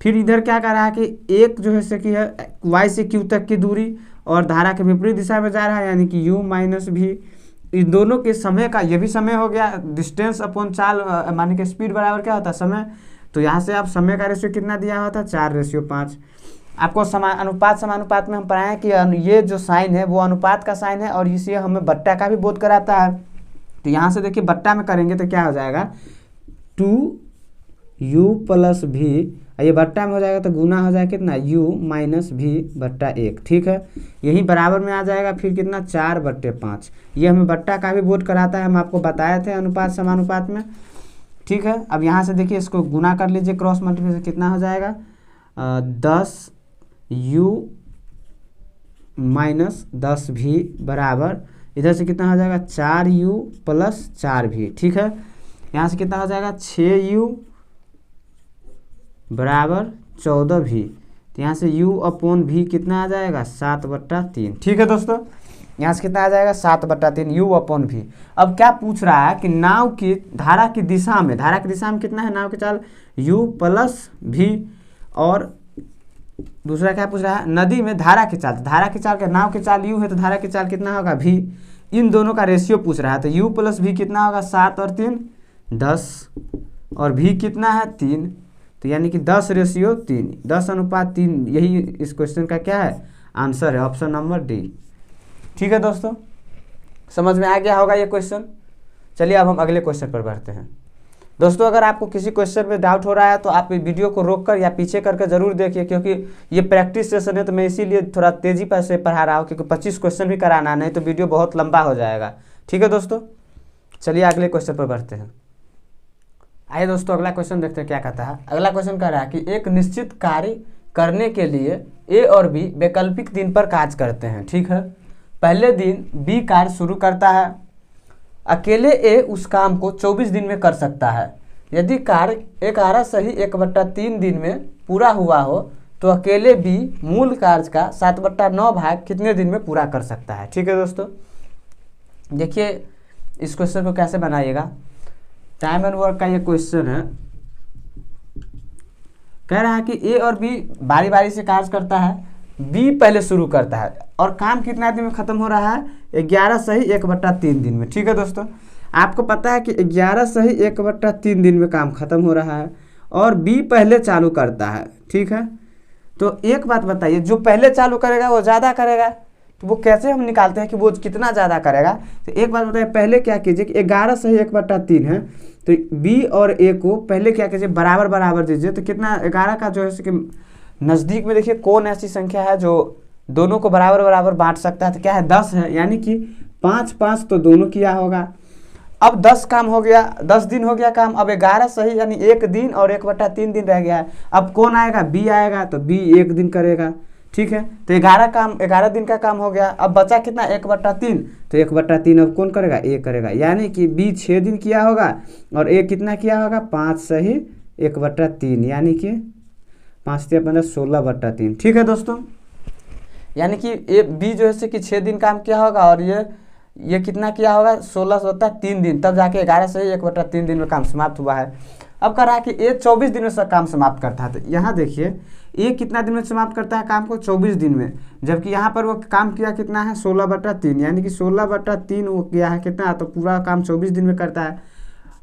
A: फिर इधर क्या कह रहा है कि एक जो है से कि है y से q तक की दूरी और धारा के विपरीत दिशा में जा रहा है, यानी कि u - v। इन दोनों के समय का, ये भी समय हो गया, डिस्टेंस अपॉन चाल माने कि स्पीड बराबर क्या होता है समय। तो यहाँ से आप समय का रेशियो कितना दिया होता है 4:5। आपको समानुपात में हम पढ़ाएं कि ये जो साइन है वो अनुपात का साइन है और इसे हमें बट्टा का भी बोध कराता है। तो यहाँ से देखिए बट्टा में करेंगे तो क्या हो जाएगा 2u + v, ये बट्टा में हो जाएगा तो गुना हो जाएगा कितना u - v/1, ठीक है। यही बराबर में आ जाएगा फिर कितना 4/5। ये हमें बट्टा का भी बोध कराता है, हम आपको बताए थे अनुपात समानुपात में, ठीक है। अब यहाँ से देखिए इसको गुना कर लीजिए, क्रॉस मल्टीप्लिकेशन कितना हो जाएगा 10u - 10v बराबर, इधर से कितना हो जाएगा 4u + 4v, ठीक है। यहाँ से कितना हो जाएगा 6u बराबर 14v। तो यहाँ से u/v कितना आ जाएगा 7/3, ठीक है दोस्तों। यहाँ से कितना आ जाएगा 7/3 u/v। अब क्या पूछ रहा है कि नाव की धारा की दिशा में, धारा की दिशा में कितना है नाव की चाल u + v और दूसरा क्या पूछ रहा है, नदी में धारा की चाल, धारा की चाल का नाव की चाल u है तो धारा की चाल कितना होगा v। इन दोनों का रेशियो पूछ रहा है तो u प्लस v कितना होगा 7 और 3 10 और v कितना है 3, तो यानी कि 10:3, 10:3, यही इस क्वेश्चन का क्या है आंसर है, ऑप्शन नंबर डी। ठीक है दोस्तों, समझ में आ गया होगा ये क्वेश्चन। चलिए अब हम अगले क्वेश्चन पर बढ़ते हैं। दोस्तों अगर आपको किसी क्वेश्चन में डाउट हो रहा है तो आप वीडियो को रोककर या पीछे करके ज़रूर देखिए, क्योंकि ये प्रैक्टिस सेशन है तो मैं इसीलिए थोड़ा तेज़ी पर से पढ़ा रहा हूँ, क्योंकि 25 क्वेश्चन भी कराना है, नहीं तो वीडियो बहुत लंबा हो जाएगा। ठीक है दोस्तों, चलिए अगले क्वेश्चन पर बढ़ते हैं। आइए दोस्तों अगला क्वेश्चन देखते हैं क्या कहता है। अगला क्वेश्चन कह रहा है कि एक निश्चित कार्य करने के लिए ए और बी वैकल्पिक दिन पर कार्य करते हैं। ठीक है, पहले दिन बी कार्य शुरू करता है, अकेले ए उस काम को 24 दिन में कर सकता है। यदि कार्य 11 सही 1/3 दिन में पूरा हुआ हो तो अकेले बी मूल कार्य का 7/9 भाग कितने दिन में पूरा कर सकता है। ठीक है दोस्तों, देखिए इस क्वेश्चन को कैसे बनाइएगा। टाइम एंड वर्क का ये क्वेश्चन है, कह रहा है कि ए और बी बारी बारी से कार्य करता है, बी पहले शुरू करता है और काम कितना दिन में ख़त्म हो रहा है 11 सही 1/3 दिन में। ठीक है दोस्तों, आपको पता है कि 11 सही 1/3 दिन में काम खत्म हो रहा है और बी पहले चालू करता है। ठीक है, तो एक बात बताइए, जो पहले चालू करेगा वो ज़्यादा करेगा, तो वो कैसे हम निकालते हैं कि वो कितना ज़्यादा करेगा। तो एक बात बताइए, पहले क्या कीजिए कि 11 सही 1/3 है तो बी और ए को पहले क्या कीजिए बराबर बराबर दीजिए। तो कितना 11 का जो है कि नज़दीक में देखिए कौन ऐसी संख्या है जो दोनों को बराबर बराबर बांट सकता है, तो क्या है 10 है, यानी कि 5-5 तो दोनों किया होगा। अब 10 काम हो गया, 10 दिन हो गया काम, अब 11 सही यानी 1 दिन और 1/3 दिन रह गया है। अब कौन आएगा, बी आएगा, तो बी 1 दिन करेगा। ठीक है, तो 11 दिन का काम हो गया। अब बचा कितना 1/3, तो 1/3 अब कौन करेगा, ए करेगा, यानी कि बी 6 दिन किया होगा और ए कितना किया होगा 5 सही 1/3, यानी कि 5 × 15 16/3। ठीक है दोस्तों, यानी कि ए बी जो है कि 6 दिन काम किया होगा और ये कितना किया होगा 16 होता है 3 दिन, तब जाके 11 सही 1/3 दिन में काम समाप्त हुआ है। अब कह रहा है कि ए 24 दिन में सब काम समाप्त करता है, तो यहाँ देखिए ए कितना दिन में समाप्त करता है काम को 24 दिन में, जबकि यहाँ पर वो काम किया कितना है 16/3, यानी कि 16/3 वो किया है कितना, तो पूरा काम 24 दिन में करता है।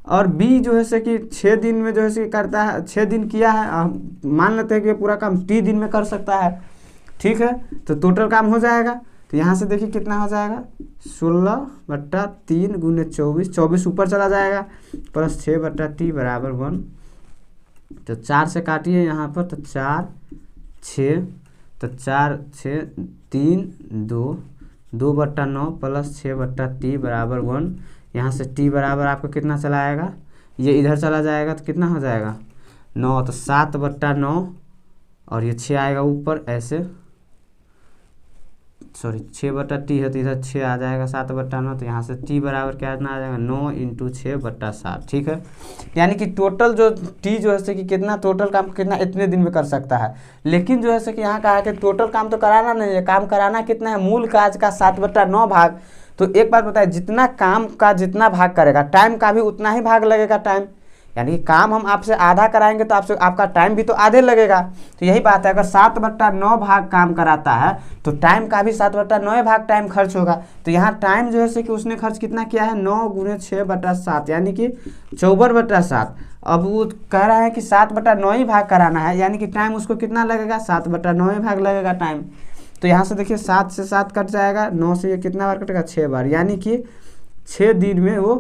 A: और बी जो है कि 6 दिन में जो है कि करता है, 6 दिन किया है, मान लेते हैं कि पूरा काम 30 दिन में कर सकता है। ठीक है, तो टोटल काम हो जाएगा, तो यहाँ से देखिए कितना हो जाएगा 16/3 × 24, 24 ऊपर चला जाएगा प्लस 6/3 बराबर 1, तो 4 से काटिए यहाँ पर, तो 4 6, तो 4 6 3 2 2/9 प्लस 6/3 बराबर 1। यहाँ से t बराबर आपको कितना चला आएगा, ये इधर चला जाएगा तो कितना हो जाएगा 9, तो 7/9 और ये 6 आएगा ऊपर ऐसे, सॉरी 6/t है तो इधर 6 आ जाएगा 7/9, तो यहाँ से t बराबर क्या आ जाएगा 9 × 6/7। ठीक है, यानी कि टोटल जो t जो है कि कितना टोटल काम कितना इतने दिन में कर सकता है। लेकिन जो है कि यहाँ कहा कि टोटल काम तो कराना नहीं है, काम कराना कितना है मूल कार्य का 7/9 भाग। तो एक बात बताए, जितना काम का जितना भाग करेगा टाइम का भी उतना ही भाग लगेगा टाइम, यानी कि काम हम आपसे आधा कराएंगे तो आपका टाइम भी तो आधे लगेगा। तो यही बात है, अगर 7/9 भाग काम कराता है तो टाइम का भी 7/9 भाग टाइम खर्च होगा। तो यहाँ टाइम जो है कि उसने खर्च कितना किया है 9 × 6/7, यानी कि 54/7। अब वो कह रहा है कि 7/9 ही भाग कराना है, यानी कि टाइम उसको कितना लगेगा 7/9 भाग लगेगा टाइम। तो यहाँ से देखिए 7 से 7 कट जाएगा, 9 से ये कितना बार कटेगा 6 बार, यानी कि 6 दिन में वो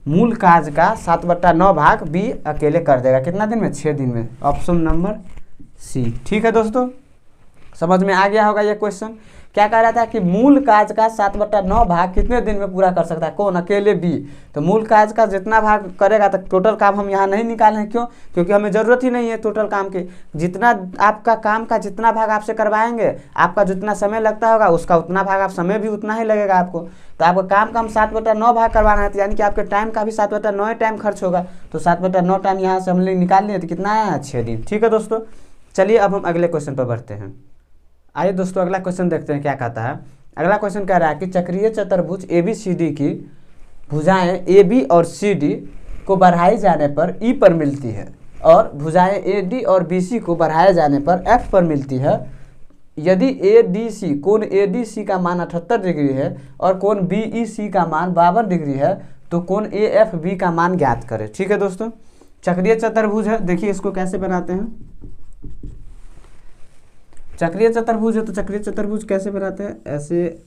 A: मूल कार्य का 7/9 भाग बी अकेले कर देगा। कितना दिन में 6 दिन में, ऑप्शन नंबर सी। ठीक है दोस्तों, समझ में आ गया होगा ये क्वेश्चन। क्या कह रहा था कि मूल कार्य का 7/9 भाग कितने दिन में पूरा कर सकता है, कौन, अकेले बी। तो मूल कार्य का जितना भाग करेगा तो टोटल काम हम यहाँ नहीं निकाले हैं, क्यों, क्योंकि हमें ज़रूरत ही नहीं है टोटल काम की। जितना आपका काम का जितना भाग आपसे करवाएंगे, आपका जितना समय लगता होगा उसका उतना भाग आप समय भी उतना ही लगेगा आपको। तो आपका काम का हम 7/9 भाग करवाना है, तो यानी कि आपके टाइम का भी 7/9 टाइम खर्च होगा। तो 7/9 टाइम यहाँ से हम लोग निकाल लिए तो कितना आया है 6 दिन। ठीक है दोस्तों, चलिए अब हम अगले क्वेश्चन पर बढ़ते हैं। आइए दोस्तों अगला क्वेश्चन देखते हैं क्या कहता है। अगला क्वेश्चन कह रहा है कि चक्रीय चतुर्भुज ABCD की भुजाएं AB और CD को बढ़ाई जाने पर E पर मिलती है और भुजाएं AD और BC को बढ़ाए जाने पर F पर मिलती है। यदि ADC कोण ADC का मान 78 डिग्री है और कोण BEC का मान 52 डिग्री है तो कोण AFB का मान ज्ञात करें। ठीक है दोस्तों, चक्रीय चतुर्भुज है, देखिए इसको कैसे बनाते हैं। चक्रीय चतुर्भुज है तो चक्रीय चतुर्भुज कैसे बनाते हैं, ऐसे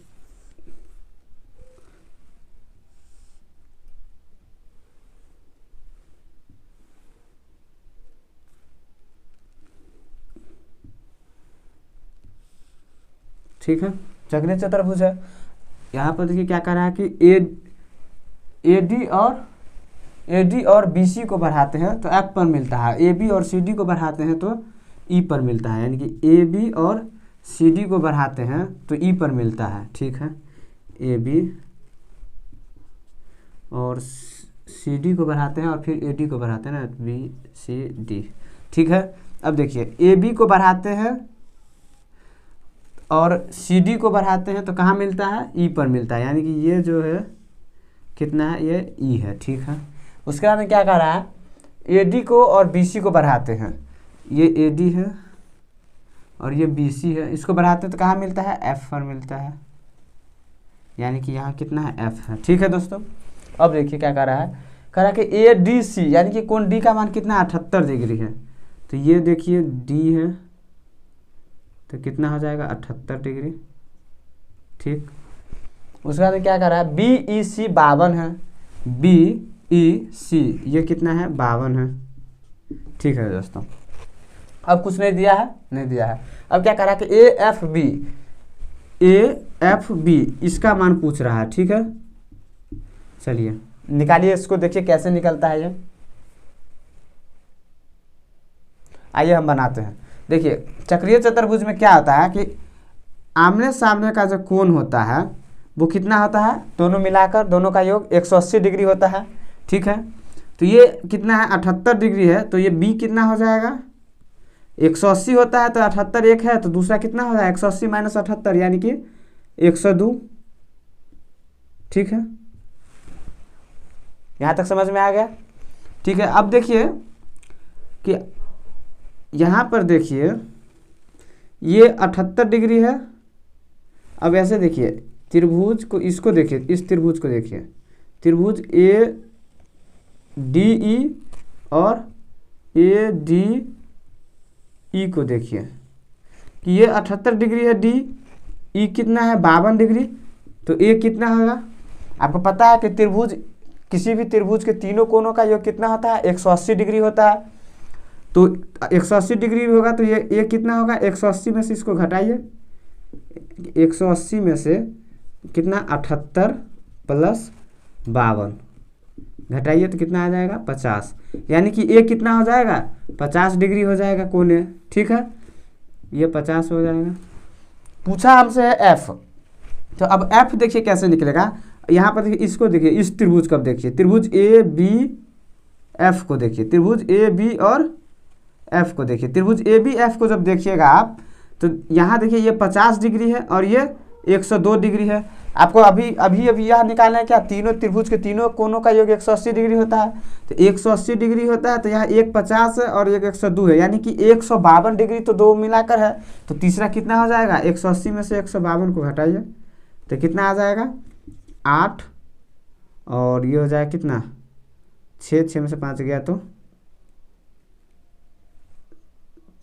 A: ठीक है, चक्रीय चतुर्भुज है। यहाँ पर देखिए क्या कर रहा है कि AD और BC को बढ़ाते हैं तो F पर मिलता है, AB और CD को बढ़ाते हैं तो E पर मिलता है, यानी कि AB और CD को बढ़ाते हैं तो E पर मिलता है। ठीक है, AB और CD को बढ़ाते हैं और फिर AD को बढ़ाते हैं ना, BCD। ठीक है, अब देखिए AB को बढ़ाते हैं और CD को बढ़ाते हैं तो कहाँ मिलता है, E पर मिलता है, यानी कि ये जो है कितना है, ये E है। ठीक है, उसके बाद में क्या कर रहा है, AD को और BC को बढ़ाते हैं, ये AD है और ये BC है, इसको बढ़ाते हैं तो कहाँ मिलता है, F पर मिलता है, यानी कि यहाँ कितना है, F है। ठीक है दोस्तों, अब देखिए क्या कर रहा है, कह रहा है कि ADC यानी कि कोण D का मान कितना 78 डिग्री है, तो ये देखिए D है तो कितना हो जाएगा 78 डिग्री। ठीक, उसके बाद क्या कर रहा है, BEC 52 है, BEC ये कितना है, 52 है। ठीक है दोस्तों, अब कुछ नहीं दिया है, नहीं दिया है। अब क्या कर रहा है कि AFB इसका मान पूछ रहा है। ठीक है, चलिए निकालिए इसको, देखिए कैसे निकलता है ये, आइए हम बनाते हैं। देखिए चक्रीय चतुर्भुज में क्या होता है कि आमने सामने का जो कोण होता है वो कितना होता है, दोनों मिलाकर दोनों का योग 180 डिग्री होता है। ठीक है, तो ये कितना है 78 डिग्री है, तो ये B कितना हो जाएगा, 180 होता है तो 78 एक है, तो दूसरा कितना हो जाएगा 180 माइनस 78 यानी कि 102। ठीक है, यहाँ तक समझ में आ गया। ठीक है, अब देखिए कि यहाँ पर देखिए ये 78 डिग्री है। अब ऐसे देखिए त्रिभुज को, इसको देखिए, इस त्रिभुज को देखिए, त्रिभुज ADE और ADE को देखिए कि ये 78 डिग्री है D, E कितना है 52 डिग्री, तो A कितना होगा, आपको पता है कि त्रिभुज, किसी भी त्रिभुज के तीनों कोणों का योग कितना होता है, 180 डिग्री होता है। तो 180 डिग्री होगा तो ये कितना होगा, 180 में से इसको घटाइए, 180 में से कितना 78 प्लस 52 घटाइए तो कितना आ जाएगा 50, यानी कि ये कितना हो जाएगा 50 डिग्री हो जाएगा कोण। ठीक है, ये 50 हो जाएगा। पूछा हमसे है F, तो अब F देखिए कैसे निकलेगा, यहाँ पर देखिए, इसको देखिए, इस त्रिभुज को देखिए, त्रिभुज ABF को देखिए, त्रिभुज AB और F को देखिए, त्रिभुज ABF को जब देखिएगा आप तो यहाँ देखिए ये 50 डिग्री है और ये 102 डिग्री है। आपको अभी यह निकालना है क्या, तीनों त्रिभुज के तीनों कोणों का योग 180 डिग्री होता है, तो 180 डिग्री होता है, तो यहाँ एक 50 है और एक 102 है, यानी कि 152 डिग्री तो दो मिलाकर है, तो तीसरा कितना हो जाएगा, 180 में से 152 को घटाइए तो कितना आ जाएगा 8, और ये हो जाएगा कितना 6 में से 5 गया तो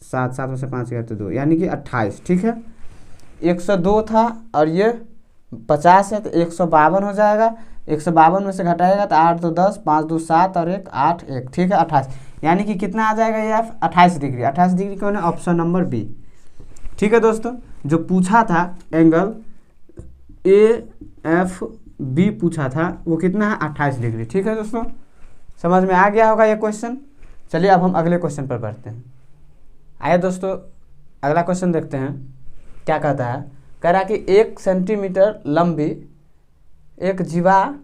A: 7 में से 5 गया तो 2, यानी कि 28। ठीक है, 102 था और ये 50 है तो 152 हो जाएगा, 152 में से घटाएगा तो 8 2 10, 5 2 7 और 1 8 1। ठीक है, 28, यानी कि कितना आ जाएगा ये 28 डिग्री। 28 डिग्री कौन है, ऑप्शन नंबर बी। ठीक है दोस्तों, जो पूछा था एंगल AFB पूछा था वो कितना है 28 डिग्री। ठीक है दोस्तों, समझ में आ गया होगा ये क्वेश्चन। चलिए अब हम अगले क्वेश्चन पर बढ़ते हैं। आइए दोस्तों अगला क्वेश्चन देखते हैं क्या कहता है। कह रहा है कि 1 सेंटीमीटर लंबी एक जीवा,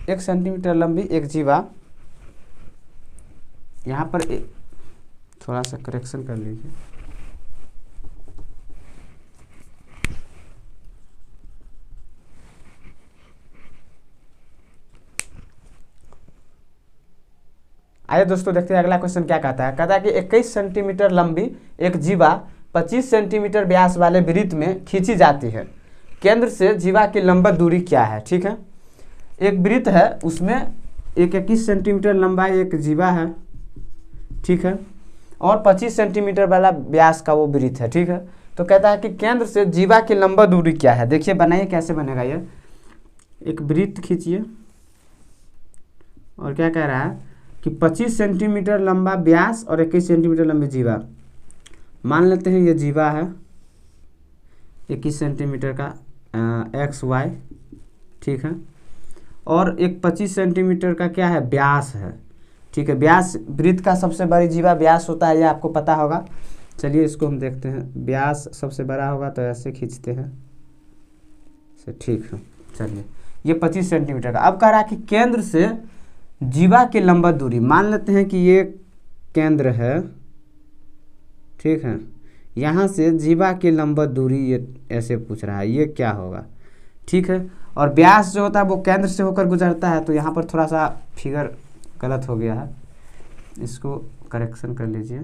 A: 1 सेंटीमीटर लंबी एक जीवा, यहाँ पर थोड़ा सा करेक्शन कर लीजिए, आइए दोस्तों देखते हैं अगला क्वेश्चन क्या कहता है। कहता है कि 21 सेंटीमीटर लंबी एक जीवा 25 सेंटीमीटर व्यास वाले वृत्त में खींची जाती है। केंद्र से जीवा की लंबवत दूरी क्या है। ठीक है, एक वृत्त है, उसमें एक 21 सेंटीमीटर लंबा एक जीवा है, ठीक है, और 25 सेंटीमीटर वाला व्यास का वो वृत्त है। ठीक है, तो कहता है कि केंद्र से जीवा की लंबवत दूरी क्या है। देखिए बनाइए कैसे बनेगा ये। एक वृत्त खींचिए और क्या कह रहा है कि 25 सेंटीमीटर लंबा व्यास और 21 सेंटीमीटर लंबी जीवा। मान लेते हैं ये जीवा है 21 सेंटीमीटर का एक्स वाई, ठीक है, और एक 25 सेंटीमीटर का क्या है व्यास है। ठीक है, व्यास वृत्त का सबसे बड़ी जीवा व्यास होता है, ये आपको पता होगा। चलिए इसको हम देखते हैं। व्यास सबसे बड़ा होगा तो ऐसे खींचते हैं, ठीक है। चलिए ये 25 सेंटीमीटर का। अब कह रहा है कि केंद्र से जीवा की लंबवत दूरी, मान लेते हैं कि ये केंद्र है, ठीक है, यहाँ से जीवा की लंबवत दूरी ये ऐसे पूछ रहा है, ये क्या होगा। ठीक है, और व्यास जो होता है वो केंद्र से होकर गुजरता है, तो यहाँ पर थोड़ा सा फिगर गलत हो गया है, इसको करेक्शन कर लीजिए,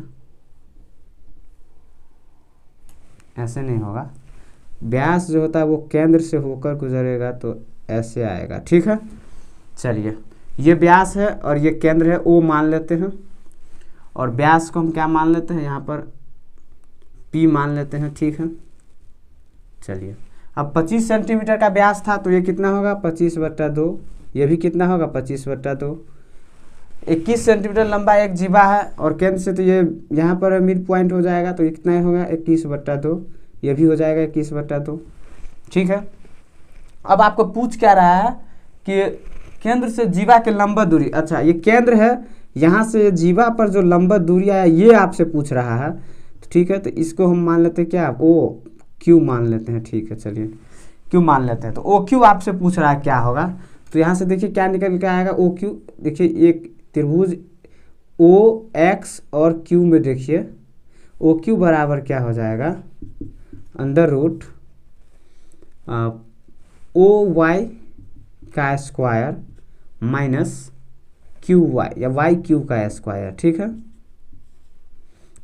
A: ऐसे नहीं होगा। व्यास जो होता है वो केंद्र से होकर गुजरेगा तो ऐसे आएगा। ठीक है, चलिए ये व्यास है और ये केंद्र है, ओ मान लेते हैं, और व्यास को हम क्या मान लेते हैं यहाँ पर पी मान लेते हैं। ठीक है, चलिए अब 25 सेंटीमीटर का व्यास था तो ये कितना होगा 25/2, ये भी कितना होगा 25/2। 21 सेंटीमीटर लंबा एक जीवा है और केंद्र से तो ये यहाँ पर मिड पॉइंट हो जाएगा, तो ये कितना होगा 21/2, ये भी हो जाएगा 21/2। ठीक है, अब आपको पूछ क्या रहा है कि केंद्र से जीवा की लंबवत दूरी। अच्छा ये केंद्र है, यहाँ से जीवा पर जो लंबवत दूरी आया ये आपसे पूछ रहा है। तो ठीक है, तो इसको हम मान लेते हैं क्या, ओ क्यू मान लेते हैं। ठीक है, चलिए क्यू मान लेते हैं। तो ओ क्यू आपसे पूछ रहा है क्या होगा, तो यहाँ से देखिए क्या निकल के आएगा ओ क्यू। देखिए एक त्रिभुज ओ एक्स और क्यू में देखिए ओ क्यू बराबर क्या हो जाएगा, अंडर रूट ओ वाई का स्क्वायर माइनस क्यू वाई या वाई क्यू का स्क्वायर। ठीक है,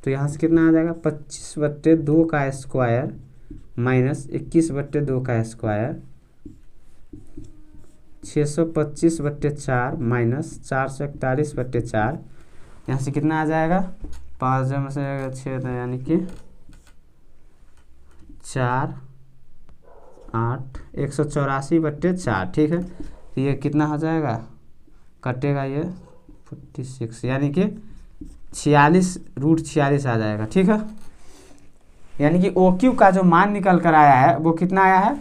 A: तो यहाँ से कितना आ जाएगा 25/2 का स्क्वायर माइनस 21/2 का स्क्वायर, 625/4 माइनस 441/4। यहाँ से कितना आ जाएगा 5 में से 6 यानी कि 4 8 184/4। ठीक है, तो ये कितना हो जाएगा, कटेगा ये 46 यानी कि 46√46 आ जाएगा। ठीक है, यानी कि ओ क्यू का जो मान निकल कर आया है वो कितना आया है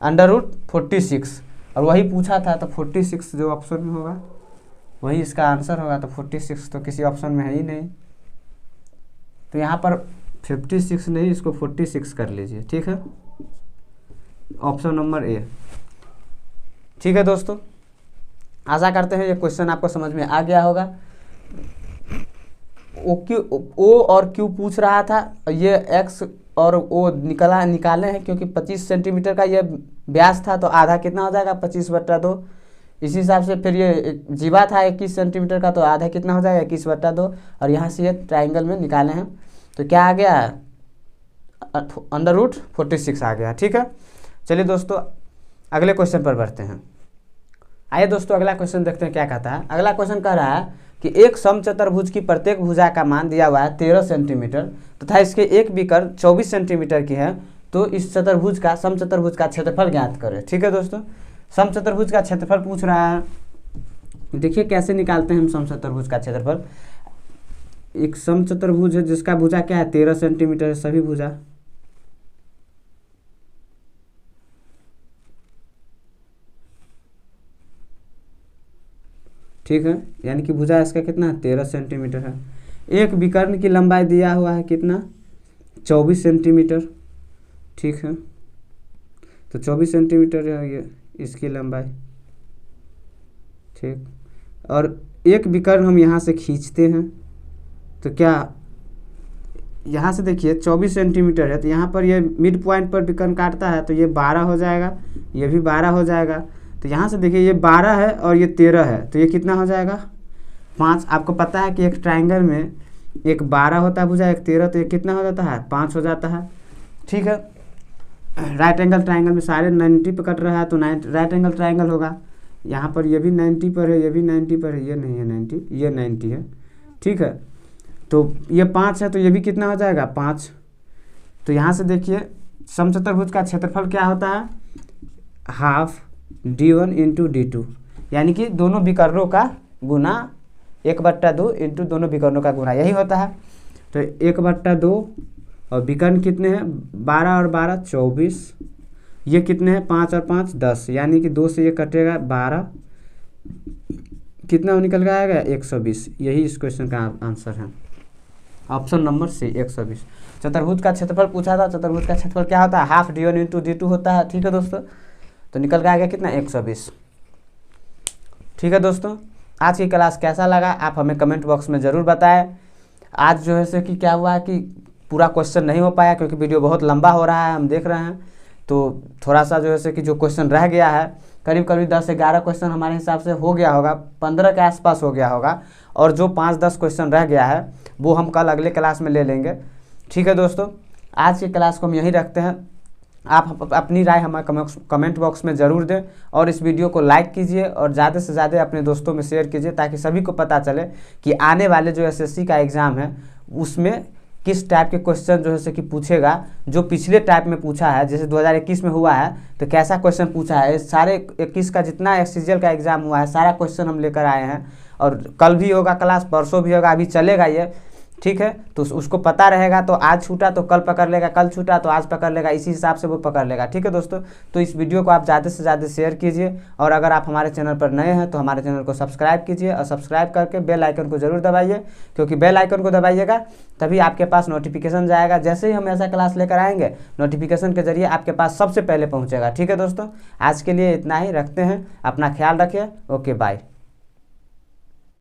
A: √46, और वही पूछा था, तो 46 जो ऑप्शन में होगा वही इसका आंसर होगा। तो 46 तो किसी ऑप्शन में है ही नहीं, तो यहाँ पर 56 नहीं, इसको 46 कर लीजिए। ठीक है, ऑप्शन नंबर ए। ठीक है दोस्तों, आशा करते हैं ये क्वेश्चन आपको समझ में आ गया होगा। ओ और क्यू पूछ रहा था, ये एक्स और ओ निकाले हैं, क्योंकि 25 सेंटीमीटर का ये व्यास था, तो आधा कितना हो जाएगा 25/2। इसी हिसाब से फिर ये जीवा था 21 सेंटीमीटर का, तो आधा कितना हो जाएगा 21/2, और यहाँ से ये ट्राइंगल में निकाले हैं, तो क्या आ गया अंडर रूट 46 आ गया। ठीक है, चलिए दोस्तों अगले क्वेश्चन पर बढ़ते हैं। आइए दोस्तों अगला क्वेश्चन देखते हैं क्या कहता है। अगला क्वेश्चन कह रहा है कि एक समचतुर्भुज की प्रत्येक भुजा का मान दिया हुआ है 13 सेंटीमीटर तथा इसके एक विकर्ण 24 सेंटीमीटर की है, तो इस चतुर्भुज का समचतुर्भुज का क्षेत्रफल ज्ञात करें। ठीक है दोस्तों, समचतुर्भुज का क्षेत्रफल पूछ रहा है। देखिए कैसे निकालते हैं हम समचतुर्भुज का क्षेत्रफल। एक समचतुर्भुज है जिसका भुजा क्या है 13 सेंटीमीटर है, सभी भुजा, ठीक है, यानी कि भुजा इसका कितना 13 सेंटीमीटर है। एक विकर्ण की लंबाई दिया हुआ है कितना 24 सेंटीमीटर। ठीक है, तो 24 सेंटीमीटर है ये इसकी लंबाई। ठीक, और एक विकर्ण हम यहाँ से खींचते हैं, तो क्या यहाँ से देखिए 24 सेंटीमीटर है, तो यहाँ पर ये मिड पॉइंट पर विकर्ण काटता है, तो ये 12 हो जाएगा, ये भी 12 हो जाएगा। तो यहाँ से देखिए ये 12 है और ये 13 है, तो ये कितना हो जाएगा 5 आपको पता है कि एक ट्राइंगल में एक 12 होता है भुजा, एक 13, तो एक कितना हो जाता है 5 हो जाता है। ठीक है, राइट एंगल ट्राइंगल में सारे 90 पे कट रहा है तो राइट एंगल ट्राइंगल होगा। यहाँ पर ये भी 90 पर है, ये भी 90 पर है, ये नहीं है 90, ये 90 है। ठीक है, तो ये 5 है तो ये भी कितना हो जाएगा 5। तो यहाँ से देखिए समचतुर्भुज का क्षेत्रफल क्या होता है, हाफ d1 इंटू d2, यानी कि दोनों विकर्णों का गुना 1/2 इंटू दोनों विकर्णों का गुना, यही होता है। तो 1/2 और विकर्ण कितने हैं 12 और 12 24, ये कितने हैं 5 और 5 10, यानी कि 2 से ये कटेगा 12, कितना निकल के आएगा 120। यही इस क्वेश्चन का आंसर है, ऑप्शन नंबर सी 120। चतुर्भुज का क्षेत्रफल पूछा था, चतुर्भुज का क्षेत्रफल क्या होता है, हाफ d1 इंटू d2 होता है। ठीक है दोस्तों, तो निकल के आ गया कितना 120। ठीक है दोस्तों, आज की क्लास कैसा लगा आप हमें कमेंट बॉक्स में ज़रूर बताएं। आज जो है से कि क्या हुआ है कि पूरा क्वेश्चन नहीं हो पाया क्योंकि वीडियो बहुत लंबा हो रहा है, हम देख रहे हैं। तो थोड़ा सा जो है से कि जो क्वेश्चन रह गया है करीब करीब 10 से 11 क्वेश्चन हमारे हिसाब से हो गया होगा, 15 के आसपास हो गया होगा, और जो 5-10 क्वेश्चन रह गया है वो हम कल अगले क्लास में ले लेंगे। ठीक है दोस्तों, आज की क्लास को हम यहीं रखते हैं। आप अपनी राय हमें कमेंट बॉक्स में ज़रूर दें और इस वीडियो को लाइक कीजिए और ज़्यादा से ज़्यादा अपने दोस्तों में शेयर कीजिए ताकि सभी को पता चले कि आने वाले जो एसएससी का एग्ज़ाम है उसमें किस टाइप के क्वेश्चन जो है से कि पूछेगा। जो पिछले टाइप में पूछा है, जैसे 2021 में हुआ है तो कैसा क्वेश्चन पूछा है, सारे 21 का जितना एक्सीजियल का एग्ज़ाम हुआ है सारा क्वेश्चन हम लेकर आए हैं। और कल भी होगा क्लास, परसों भी होगा, अभी चलेगा ये। ठीक है, तो उसको पता रहेगा तो आज छूटा तो कल पकड़ लेगा, कल छूटा तो आज पकड़ लेगा, इसी हिसाब से वो पकड़ लेगा। ठीक है दोस्तों, तो इस वीडियो को आप ज़्यादा से ज़्यादा शेयर कीजिए और अगर आप हमारे चैनल पर नए हैं तो हमारे चैनल को सब्सक्राइब कीजिए और सब्सक्राइब करके बेल आइकन को ज़रूर दबाइए, क्योंकि बेल आइकन को दबाइएगा तभी आपके पास नोटिफिकेशन जाएगा। जैसे ही हम ऐसा क्लास लेकर आएंगे नोटिफिकेशन के जरिए आपके पास सबसे पहले पहुँचेगा। ठीक है दोस्तों, आज के लिए इतना ही, रखते हैं, अपना ख्याल रखिए, ओके बाय।